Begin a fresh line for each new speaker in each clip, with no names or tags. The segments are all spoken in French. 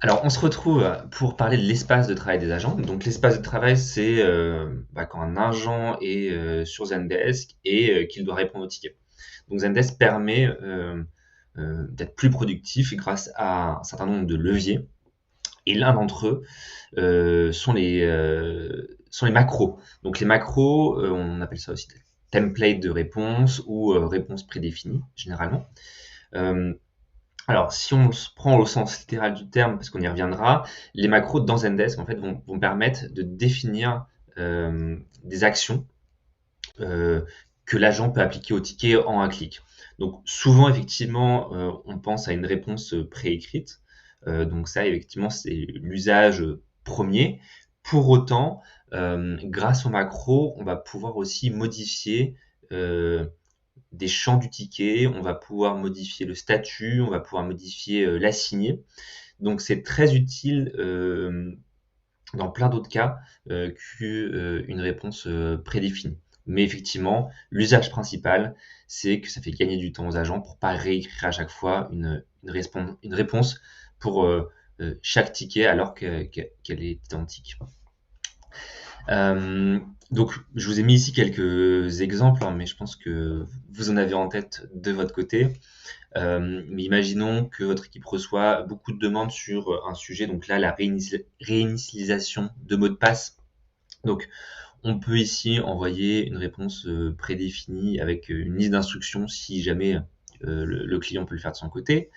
Alors, on se retrouve pour parler de l'espace de travail des agents. Donc, l'espace de travail, c'est quand un agent est sur Zendesk et qu'il doit répondre aux tickets. Donc, Zendesk permet d'être plus productif grâce à un certain nombre de leviers. Et l'un d'entre eux sont les macros. Donc, les macros, on appelle ça aussi des templates de réponse ou réponses prédéfinies, généralement. Euh, alors, si on se prend au sens littéral du terme, parce qu'on y reviendra, les macros dans Zendesk en fait, vont permettre de définir des actions euh, que l'agent peut appliquer au ticket en un clic. Donc, souvent, effectivement, on pense à une réponse préécrite. Donc, ça, effectivement, c'est l'usage premier. Pour autant, grâce aux macros, on va pouvoir aussi modifier des champs du ticket, on va pouvoir modifier le statut, on va pouvoir modifier l'assigné. Donc c'est très utile dans plein d'autres cas qu'une réponse prédéfinie. Mais effectivement, l'usage principal, c'est que ça fait gagner du temps aux agents pour pas réécrire à chaque fois une réponse pour chaque ticket alors qu'elle est identique. Euh, donc, je vous ai mis ici quelques exemples, hein, mais je pense que vous en avez en tête de votre côté. Mais imaginons que votre équipe reçoit beaucoup de demandes sur un sujet, donc là, la réinitialisation de mots de passe. Donc, on peut ici envoyer une réponse prédéfinie avec une liste d'instructions si jamais le client peut le faire de son côté.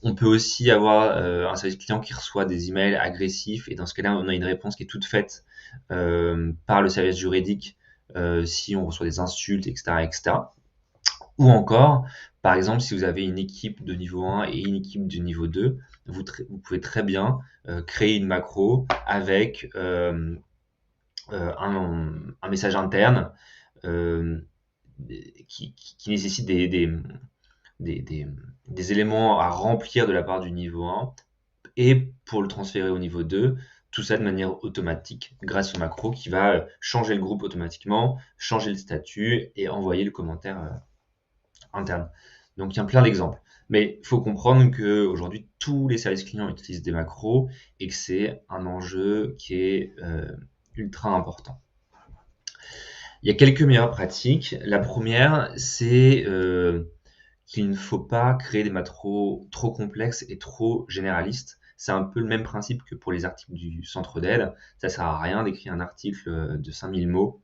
On peut aussi avoir un service client qui reçoit des emails agressifs et dans ce cas-là, on a une réponse qui est toute faite par le service juridique si on reçoit des insultes, etc., etc. Ou encore, par exemple, si vous avez une équipe de niveau 1 et une équipe de niveau 2, vous pouvez très bien créer une macro avec un message interne euh, qui nécessite des, des- des éléments à remplir de la part du niveau 1 et pour le transférer au niveau 2, tout ça de manière automatique grâce au macro qui va changer le groupe automatiquement, changer le statut et envoyer le commentaire interne. Donc il y a plein d'exemples. Mais il faut comprendre qu'aujourd'hui, tous les services clients utilisent des macros et que c'est un enjeu qui est ultra important. Il y a quelques meilleures pratiques. La première, c'est qu'il ne faut pas créer des macros trop complexes et trop généralistes. C'est un peu le même principe que pour les articles du centre d'aide. Ça sert à rien d'écrire un article de 5000 mots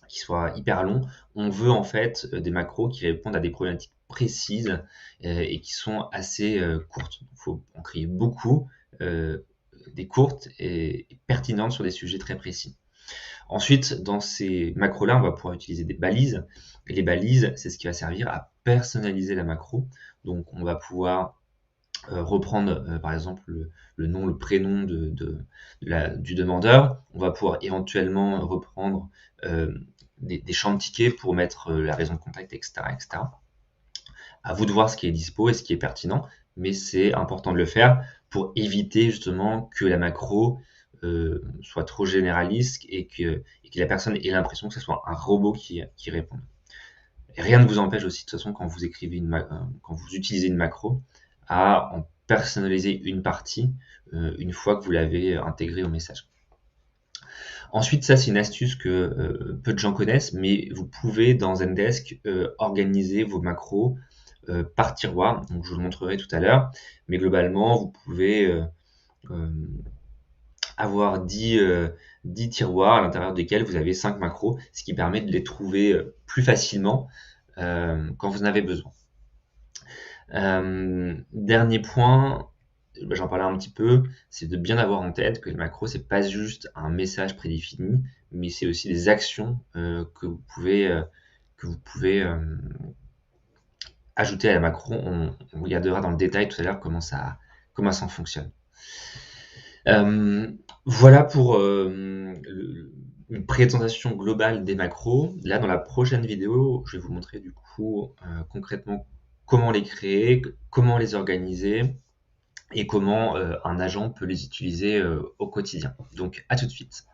qui soit hyper long. On veut en fait des macros qui répondent à des problématiques précises et qui sont assez courtes. Il faut en créer beaucoup, euh, des courtes et pertinentes sur des sujets très précis. Ensuite, dans ces macros-là, on va pouvoir utiliser des balises. Et les balises, c'est ce qui va servir à personnaliser la macro. Donc, on va pouvoir reprendre, par exemple, le nom, le prénom du demandeur. On va pouvoir éventuellement reprendre des champs de tickets pour mettre la raison de contact, etc., etc. À vous de voir ce qui est dispo et ce qui est pertinent, mais c'est important de le faire pour éviter justement que la macro soit trop généraliste et que la personne ait l'impression que ce soit un robot qui répond. Et rien ne vous empêche aussi, de toute façon, quand vous écrivez quand vous utilisez une macro, à en personnaliser une partie une fois que vous l'avez intégrée au message. Ensuite, ça c'est une astuce que peu de gens connaissent, mais vous pouvez dans Zendesk organiser vos macros par tiroir. Donc je vous le montrerai tout à l'heure, mais globalement vous pouvez euh, avoir 10 tiroirs à l'intérieur desquels vous avez 5 macros, ce qui permet de les trouver plus facilement quand vous en avez besoin. Dernier point, j'en parlais un petit peu, c'est de bien avoir en tête que le macro, c'est pas juste un message prédéfini, mais c'est aussi des actions que vous pouvez ajouter à la macro. On regardera dans le détail tout à l'heure comment ça fonctionne. Euh, voilà pour une présentation globale des macros. Là, dans la prochaine vidéo, je vais vous montrer du coup concrètement comment les créer, comment les organiser et comment un agent peut les utiliser au quotidien. Donc, à tout de suite.